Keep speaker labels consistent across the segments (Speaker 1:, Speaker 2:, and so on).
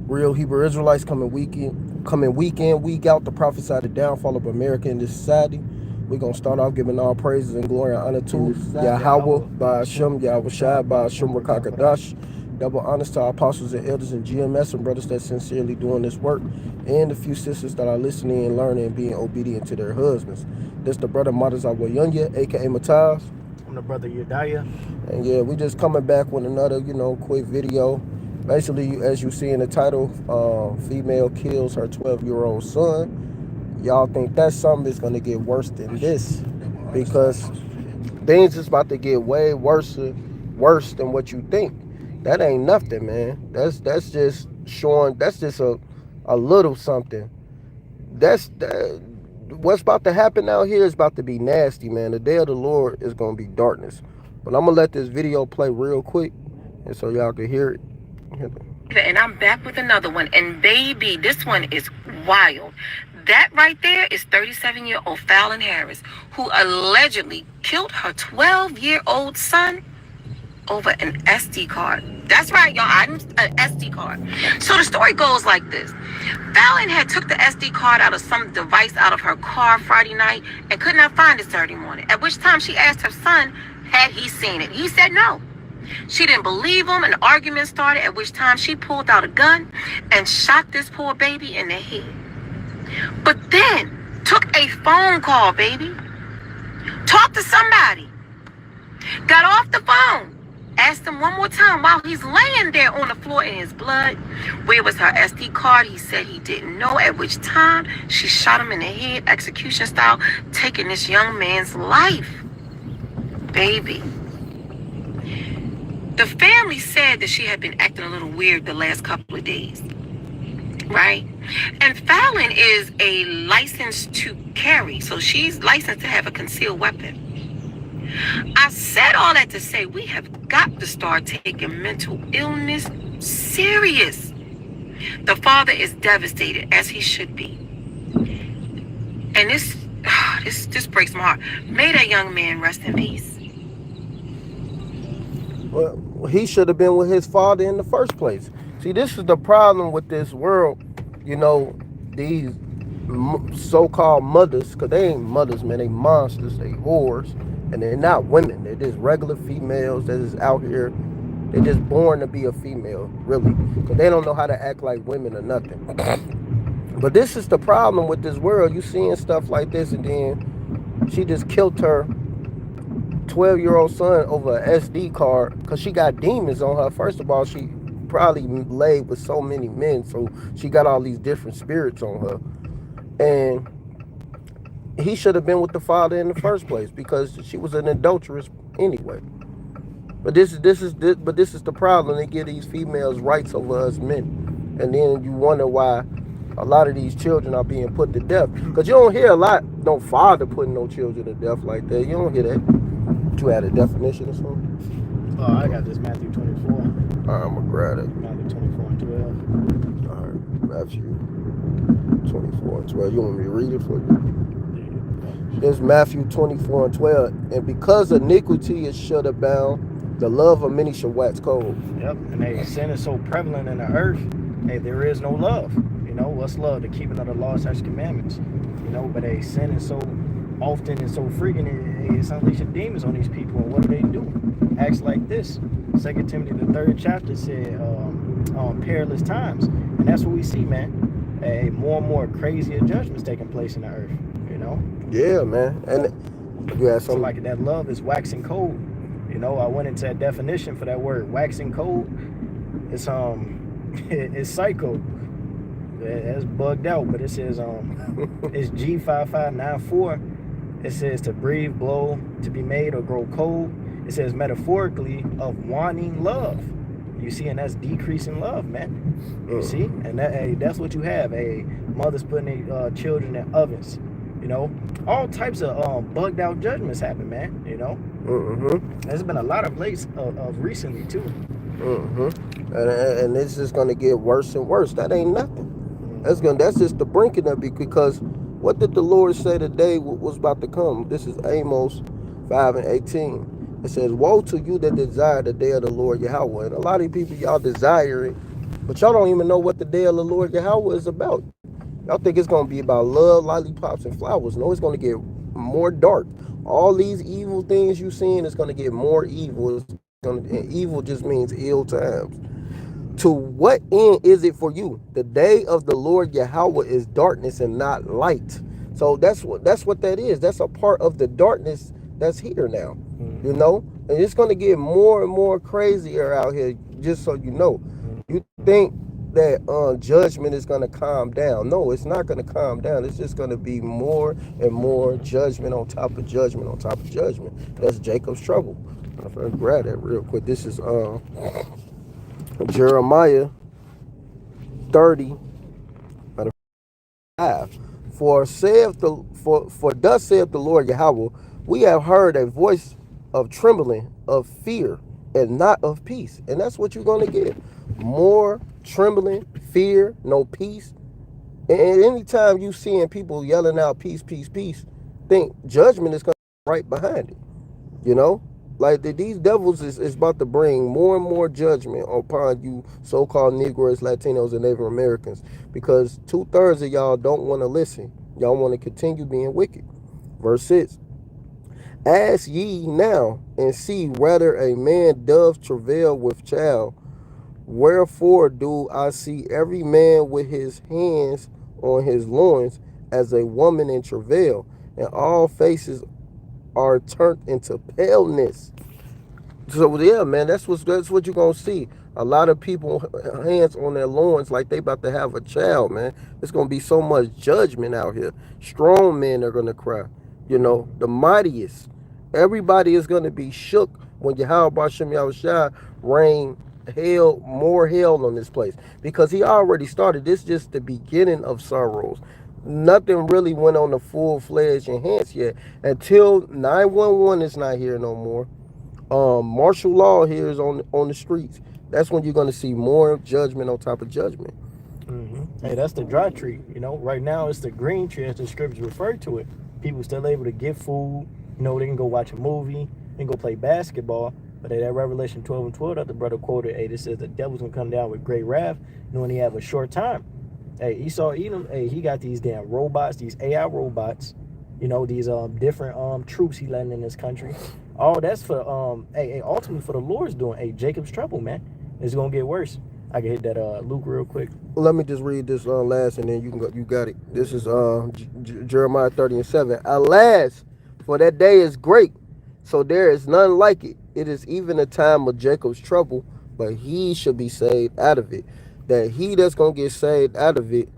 Speaker 1: Real Hebrew Israelites coming week in, week out to prophesy the downfall of America in this society. We're going to start off giving all praises and glory and honor to Yahweh, by Hashem, Yahweh Shai, by Hashem Rakakadash. Double honors to our apostles and elders and GMS and brothers that sincerely doing this work, and the few sisters that are listening and learning and being obedient to their husbands. This the brother Matazawa Yunya, aka Mataz.
Speaker 2: I'm the brother Yedaya.
Speaker 1: And yeah, we just coming back with another, quick video. Basically, as you see in the title, female kills her 12-year-old son. Y'all think that something is going to get worse than this, because things is about to get way worse than what you think. That ain't nothing, man. That's just showing. That's just a little something. What's about to happen out here is about to be nasty, man. The day of the Lord is going to be darkness. But I'm going to let this video play real quick, and so y'all can hear it.
Speaker 3: And I'm back with another one. And baby, this one is wild. That right there is 37-year-old Fallon Harris, who allegedly killed her 12-year-old son over an SD card. That's right, y'all. An SD card. So the story goes like this. Fallon had took the SD card out of some device out of her car Friday night and could not find it Saturday morning, at which time she asked her son had he seen it. He said no. She didn't believe him. An argument started, at which time she pulled out a gun and shot this poor baby in the head. But then took a phone call, baby. Talked to somebody. Got off the phone. Asked him one more time while he's laying there on the floor in his blood, where was her SD card? He said he didn't know, at which time she shot him in the head, execution style, taking this young man's life. Baby. The family said that she had been acting a little weird the last couple of days, right? And Fallon is a license to carry, so she's licensed to have a concealed weapon. I said all that to say we have got to start taking mental illness serious. The father is devastated, as he should be. And this breaks my heart. May that young man rest in peace.
Speaker 1: Well, he should have been with his father in the first place. See, this is the problem with this world. These so-called mothers, because they ain't mothers, man. They monsters. They whores. And they're not women. They're just regular females that is out here. They're just born to be a female, really. Because they don't know how to act like women or nothing. But this is the problem with this world. You seeing stuff like this, and then she just killed her 12-year-old son over an SD card because she got demons on her. First of all, she probably laid with so many men, so she got all these different spirits on her. And he should have been with the father in the first place, because she was an adulteress anyway. But this is the problem. They give these females rights over us men, and then you wonder why a lot of these children are being put to death. Because you don't hear a lot, no father putting no children to death like that. You don't hear that. You had a definition or something?
Speaker 2: Oh, I got this Matthew 24.
Speaker 1: All right, I'm gonna grab it.
Speaker 2: Matthew 24 and 12.
Speaker 1: All right, Matthew 24 and 12. You want me to read it for you? It's Matthew 24 and 12. And because iniquity is shut abound, the love of many shall wax cold.
Speaker 2: Yep, and sin is so prevalent in the earth, there is no love. What's love? The keeping of the law, such commandments. But sin is so often and so frequent, it's unleashing demons on these people. And what do? Acts like this. 2 Timothy, the 3rd chapter said, perilous times. And that's what we see, man. More and more crazier judgments taking place in the earth,
Speaker 1: Yeah, man. And you had something?
Speaker 2: So like that love is waxing cold. I went into that definition for that word, waxing cold. It's it's psycho. It's bugged out, but it says it's G5594. It says to breathe, blow, to be made, or grow cold. It says metaphorically of wanting love. You see, and that's decreasing love, man. You see, and that's what you have. Mothers putting their children in ovens. All types of bugged out judgments happen, man. There's been a lot of places of recently too.
Speaker 1: And it's just gonna get worse and worse. That ain't nothing. That's just the brinking of it, because what did the Lord say today was about to come? This is Amos 5 and 18. It says, woe to you that desire the day of the Lord Yahweh. And a lot of people, y'all desire it, But y'all don't even know what the day of the Lord Yahweh is about. Y'all think it's going to be about love, lollipops, and flowers. No, it's going to get more dark. All these evil things you seeing is going to get more evil. And evil just means ill times. To what end is it for you? The day of the Lord Yahweh is darkness and not light. So that's what that is. That's a part of the darkness that's here now. You know? And it's going to get more and more crazier out here, just so you know. You think that judgment is going to calm down. No, it's not going to calm down. It's just going to be more and more judgment on top of judgment on top of judgment. That's Jacob's trouble. I'm going to grab that real quick. This is Jeremiah 30, 5. For thus saith the Lord Yahweh, we have heard a voice of trembling, of fear, and not of peace. And that's what you're going to get. More trembling, fear, no peace. And anytime you seeing people yelling out peace, peace, peace, think judgment is going to be right behind it. You know? Like these devils is about to bring more and more judgment upon you so-called Negroes, Latinos, and Native Americans, because 2/3 of y'all don't want to listen. Y'all want to continue being wicked. Verse 6. Ask ye now and see whether a man doth travail with child. Wherefore do I see every man with his hands on his loins as a woman in travail, and all faces are turned into paleness. So yeah, man, that's what you're gonna see. A lot of people hands on their loins like they about to have a child, man. There's gonna be so much judgment out here. Strong men are gonna cry. You know, the mightiest. Everybody is gonna be shook when Yahweh B'Shem Yahushua rain more hell on this place, because he already started. This is just the beginning of sorrows. Nothing really went on the full-fledged enhance yet until 911 is not here no more. Martial law here is on the streets. That's when you're going to see more judgment on top of judgment.
Speaker 2: Hey, that's the dry tree. You know, right now it's the green tree as the scriptures refer to it. People still able to get food. You know, they can go watch a movie, they can go play basketball. But that Revelation 12:12 that the brother quoted, hey, this says the devil's gonna come down with great wrath, knowing he have a short time. Hey, Esau Edom, hey, he got these damn robots, these AI robots, you know, these different troops he letting in this country. All that's for ultimately for the Lord's doing. Hey, Jacob's trouble, man. It's gonna get worse. I can hit that Luke real quick.
Speaker 1: Let me just read this last, and then you can go. You got it. This is Jeremiah 30:7. Alas, for that day is great, so there is none like it. It is even a time of Jacob's trouble, but he shall be saved out of it. That he that's gonna get saved out of it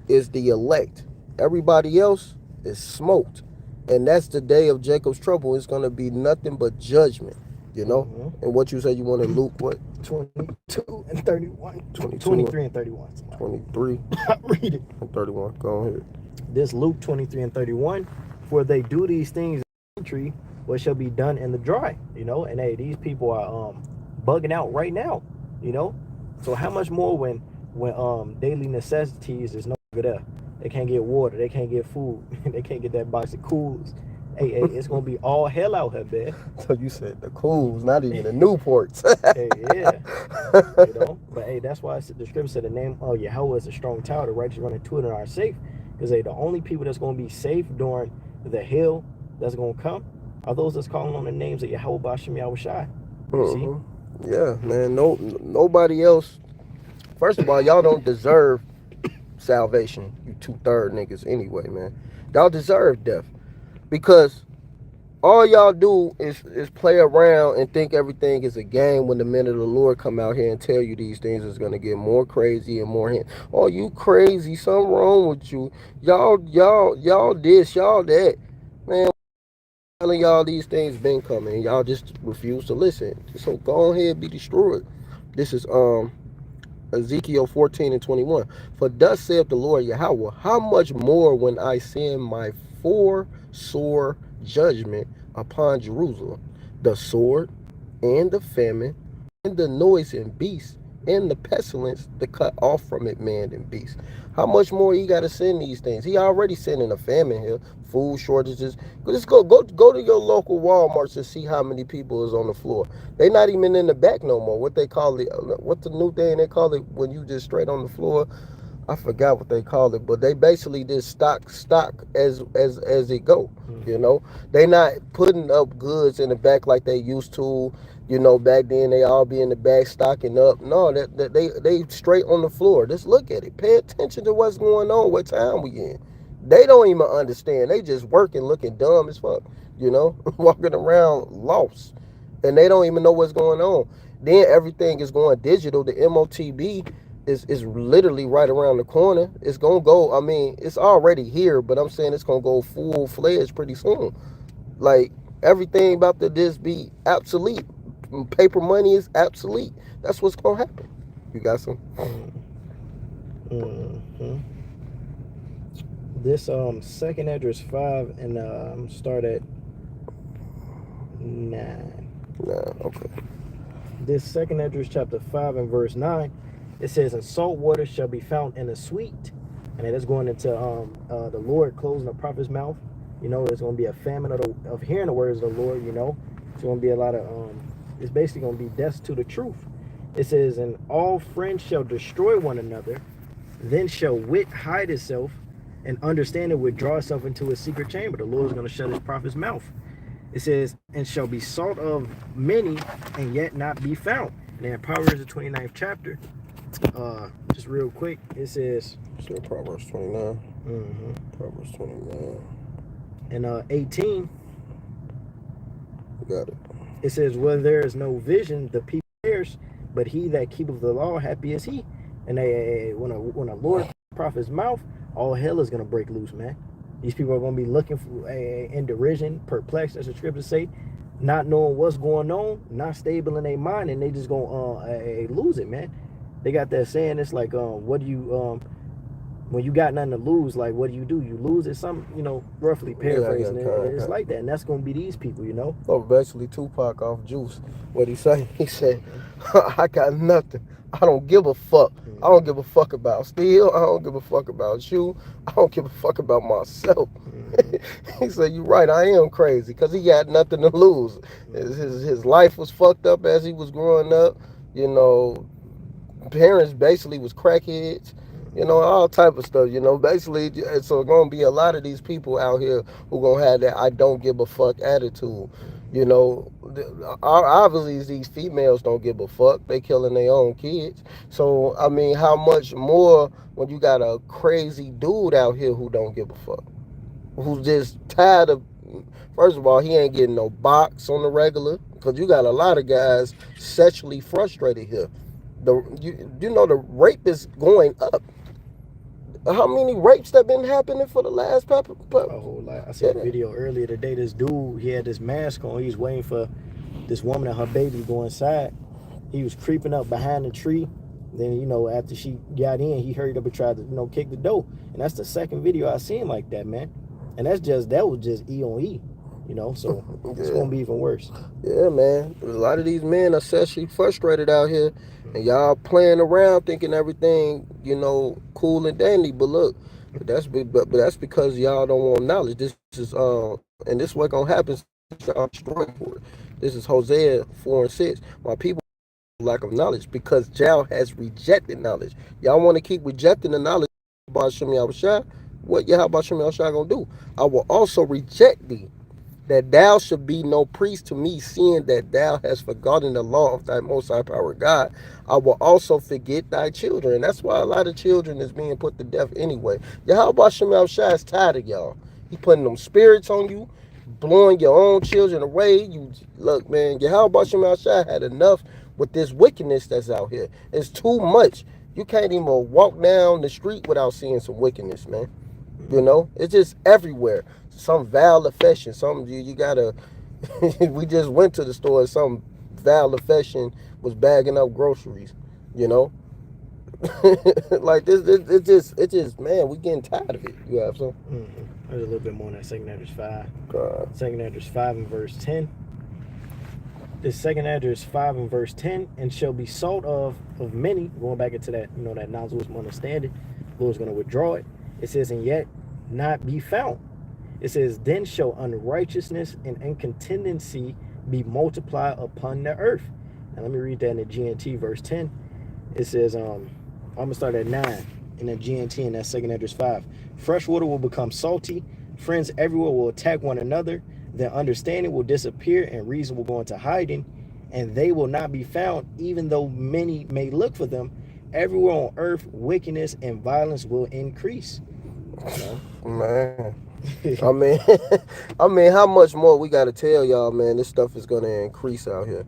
Speaker 1: is the elect. Everybody else is smoked, and that's the day of Jacob's trouble. It's gonna be nothing but judgment. You know. And what you said you wanted, Luke, what?
Speaker 2: 22 and 31. 23 and 31.
Speaker 1: 23.
Speaker 2: Read it.
Speaker 1: And 31. Go ahead.
Speaker 2: This Luke 23 and 31. For they do these things in the country, what shall be done in the dry? You know, and hey, these people are bugging out right now. You know, so how much more when daily necessities is no longer there? They can't get water, they can't get food, they can't get that box of Cools. Hey, it's gonna be all hell out here, man.
Speaker 1: So you said the Cools, not even the Newports.
Speaker 2: Hey, yeah. You know, but hey, that's why the scripture said the name of Yahweh is a strong tower. The righteous run into it and are safe. Because hey, the only people that's gonna be safe during the hell that's gonna come are those that's calling on the names of Yahweh B'Shem Yahushua. You see?
Speaker 1: Yeah, man. Nobody else. First of all, y'all don't deserve salvation. You 2/3 niggas anyway, man. Y'all deserve death. Because all y'all do is play around and think everything is a game when the men of the Lord come out here and tell you these things is going to get more crazy and more hand. Oh, you crazy. Something wrong with you. Y'all this, y'all that. Man, telling y'all these things been coming. Y'all just refuse to listen. So go ahead, be destroyed. This is Ezekiel 14 and 21. For thus saith the Lord Yahweh, how much more when I send my sore judgment upon Jerusalem, the sword and the famine and the noisome beast and the pestilence to cut off from it man and beast. How much more he got to send these things? He already sending a famine here, food shortages. Just go to your local Walmarts and see how many people is on the floor. They not even in the back no more. What they call it? What the new thing they call it when you just straight on the floor? I forgot what they call it, but they basically just stock as it go. You know, they not putting up goods in the back like they used to. You know, back then they all be in the back stocking up. No, that they straight on the floor. Just look at it. Pay attention to what's going on. What time we in? They don't even understand. They just working, looking dumb as fuck. You know, walking around lost, and they don't even know what's going on. Then everything is going digital. The MOTB is literally right around the corner. It's gonna go. I mean, it's already here, but I'm saying it's gonna go full fledged pretty soon. Like everything about to just be obsolete. Paper money is obsolete. That's what's gonna happen. You got some?
Speaker 2: Mm-hmm. This second Esdras 5 and start at 9.
Speaker 1: Nah, okay.
Speaker 2: This second Esdras chapter 5 and verse 9, it says, "And salt water shall be found in the sweet," and that's going into the Lord closing the prophet's mouth. You know, there's going to be a famine of hearing the words of the Lord. You know, it's going to be a lot of it's basically going to be death to the truth. It says, "And all friends shall destroy one another, then shall wit hide itself, and understanding withdraw itself into a secret chamber." The Lord is going to shut his prophet's mouth. It says, "And shall be sought of many, and yet not be found." And then Proverbs the 29th chapter, just real quick, it says,
Speaker 1: So Proverbs 29.
Speaker 2: mm-hmm.
Speaker 1: Proverbs 29.
Speaker 2: And 18,
Speaker 1: Got it.
Speaker 2: it says, "Where there is no vision, the people perish, but he that keepeth the law, happy is he." And when a Lord prophet's mouth, all hell is gonna break loose, man. These people are gonna be looking for in derision, perplexed, as the scriptures say, not knowing what's going on, not stable in their mind, and they just gonna lose it, man. They got that saying. It's like, what do you when you got nothing to lose, like what do? You lose it. Some, roughly paraphrasing it. It's like that, and that's gonna be these people,
Speaker 1: Oh, basically Tupac off Juice. What he say? He said, "I got nothing. I don't give a fuck. I don't give a fuck about Steel. I don't give a fuck about you. I don't give a fuck about myself." He said, "You're right. I am crazy," because he got nothing to lose. His life was fucked up as he was growing up. Parents basically was crackheads. All type of stuff, basically. So going to be a lot of these people out here who going to have that "I don't give a fuck" attitude. Obviously these females don't give a fuck. They killing their own kids. So, I mean, how much more when you got a crazy dude out here who don't give a fuck? Who's just tired of, first of all, he ain't getting no box on the regular, because you got a lot of guys sexually frustrated here. The rape is going up. How many rapes that been happening for the last
Speaker 2: a whole lot. I saw a video earlier today. This dude, he had this mask on. He was waiting for this woman and her baby to go inside. He was creeping up behind the tree. Then, after she got in, he hurried up and tried to, kick the door. And that's the second video I seen like that, man. And that was just E on E, so it's gonna be even worse.
Speaker 1: Yeah, man. A lot of these men are sexually frustrated out here, and y'all playing around thinking everything, cool and dandy. But look, that's because y'all don't want knowledge. This is and this what gonna happen. Y'all destroy for it. This is Hosea 4:6. My people lack of knowledge, because Jah has rejected knowledge. Y'all want to keep rejecting the knowledge about Shem Yahushua? What Yahweh Shem Yahushua gonna do? "I will also reject thee, that thou should be no priest to me, seeing that thou hast forgotten the law of thy most high power God. I will also forget thy children." And that's why a lot of children is being put to death anyway. Yahweh Shem Yahushua is tired of y'all. He putting them spirits on you, blowing your own children away. Look, man, Yahweh Shem Yahushua had enough with this wickedness that's out here. It's too much. You can't even walk down the street without seeing some wickedness, man. It's just everywhere. Some vile affection. You gotta. We just went to the store, and some vile affection was bagging up groceries. Like this. It just, man, we getting tired of it. You have some.
Speaker 2: There's a little bit more on that second Esdras 5.
Speaker 1: God.
Speaker 2: Second Esdras 5 and verse 10. This second Esdras 5 and verse 10, and shall be sought of many. Going back into that, that non-Jewish understanding, Lord's going to withdraw it. It says, and yet not be found. It says, then shall unrighteousness and incontinency be multiplied upon the earth. Now let me read that in the GNT verse 10. It says, I'm going to start at 9 in the GNT in that second Esdras 5. Fresh water will become salty. Friends everywhere will attack one another. Their understanding will disappear and reason will go into hiding, and they will not be found, even though many may look for them. Everywhere on earth, wickedness and violence will increase.
Speaker 1: Man, I mean, how much more we got to tell y'all, man? This stuff is gonna increase out here.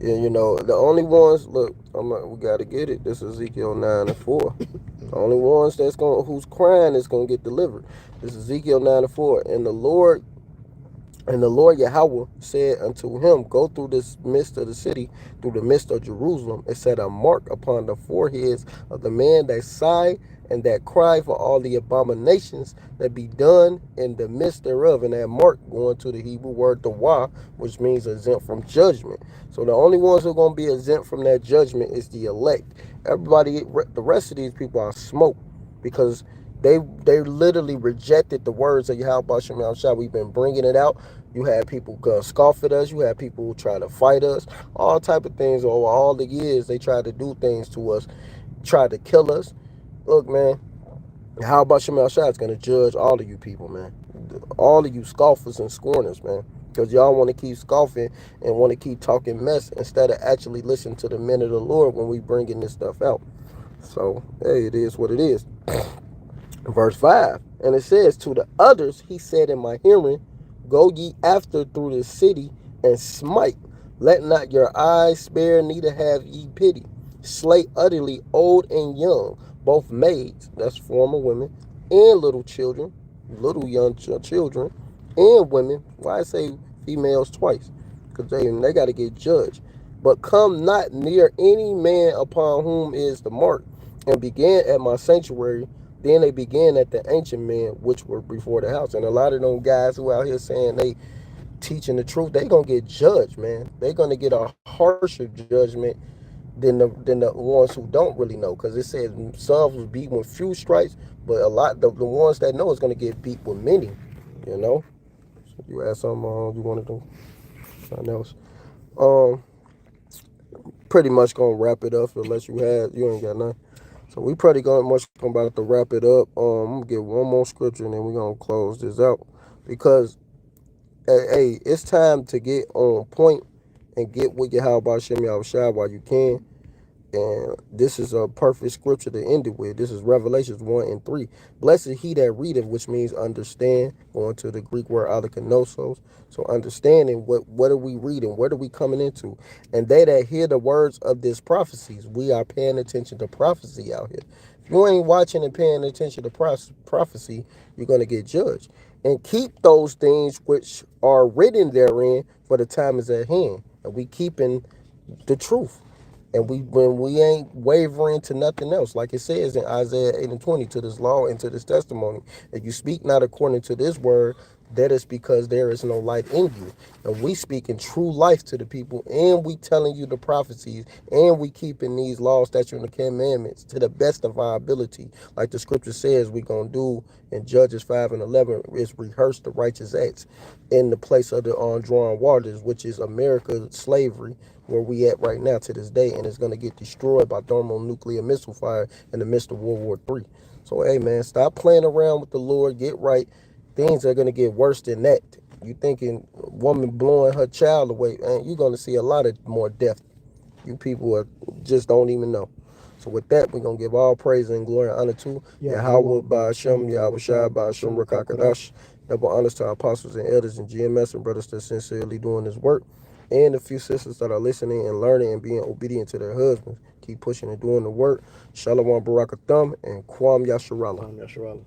Speaker 1: And the only ones, look, we got to get it. This is Ezekiel 9 and 4. The only ones who's crying is gonna get delivered. This is Ezekiel 9 and 4. And the Lord Yahweh said unto him, go through this midst of the city, through the midst of Jerusalem, and set a mark upon the foreheads of the man that sigh and that cry for all the abominations that be done in the midst thereof. And that mark going to the Hebrew word dawah, which means exempt from judgment. So the only ones who are going to be exempt from that judgment is the elect. Everybody, the rest of these people are smoke, because they literally rejected the words of Yahweh Shem Yahushua. We've been bringing it out. You had people scoff at us. You had people try to fight us. All type of things over all the years. They tried to do things to us, tried to kill us. Look, man, Yahweh Shem Yahushua is going to judge all of you people, man. All of you scoffers and scorners, man. Because y'all want to keep scoffing and want to keep talking mess instead of actually listening to the men of the Lord when we bringing this stuff out. So, hey, it is what it is. Verse 5, and it says, to the others he said in my hearing, go ye after through the city and smite. Let not your eyes spare, neither have ye pity. Slay utterly old and young, both maids, that's former women, and little children, little young children, and women. Why I say females twice? Because they got to get judged. But come not near any man upon whom is the mark, and began at my sanctuary. Then they began at the ancient men, which were before the house. And a lot of them guys who out here saying they teaching the truth, they going to get judged, man. They're going to get a harsher judgment than the ones who don't really know. Because it says some was beat with few stripes, but a lot, the ones that know is going to get beat with many, So you ask something you want to do? Something else? Pretty much going to wrap it up unless you ain't got nothing. So we pretty much about to wrap it up. I'm going to get one more scripture and then we're going to close this out. Because, hey, it's time to get on point and get with Yahweh Shem Yahushua while you can. And this is a perfect scripture to end it with. This is Revelations 1 and 3. Blessed he that readeth, which means understand, going to the Greek word alekenosos. So understanding what are we reading? What are we coming into? And they that hear the words of this prophecies, we are paying attention to prophecy out here. If you ain't watching and paying attention to prophecy, you're going to get judged. And keep those things which are written therein, for the time is at hand. And we keeping the truth. And when we ain't wavering to nothing else, like it says in Isaiah 8 and 20, to this law and to this testimony, if you speak not according to this word, that is because there is no light in you. And we speaking true life to the people, and we telling you the prophecies, and we keeping these laws, statutes, and the commandments to the best of our ability. Like the scripture says we gonna do in Judges 5 and 11, is rehearse the righteous acts in the place of the undrawn waters, which is America's slavery, where we at right now to this day, and it's going to get destroyed by thermonuclear missile fire in the midst of World War III. So, hey, man, stop playing around with the Lord. Get right. Things are going to get worse than that. You thinking a woman blowing her child away, man, you're going to see a lot of more death. You people just don't even know. So with that, we're going to give all praise and glory and honor to Yahweh Ba'ashem, Yahweh Shai Ba'ashem Rakakadash. Double honors to our apostles and elders and GMS and brothers that sincerely doing this work. And a few sisters that are listening and learning and being obedient to their husbands. Keep pushing and doing the work. Shalom Barakatham and Kwam Yasharallah.